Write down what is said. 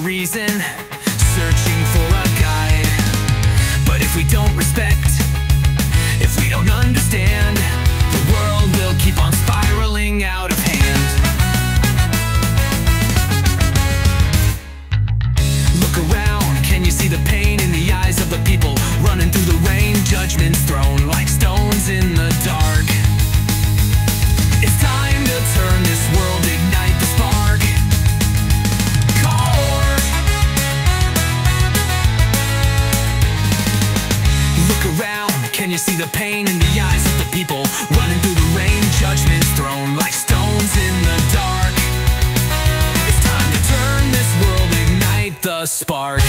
reason, searching for a guide. But if we don't respect, if we don't understand, the world will keep on spiraling out of hand. Look around, can you see the pain in the eyes of the people running through the rain? Judgments thrown like stones in the dark. It's time to turn this world, ignite the spark. Look around, can you see the pain in the eyes of the people running through the rain? Judgments thrown like stones in the dark. It's time to turn this world, ignite the spark.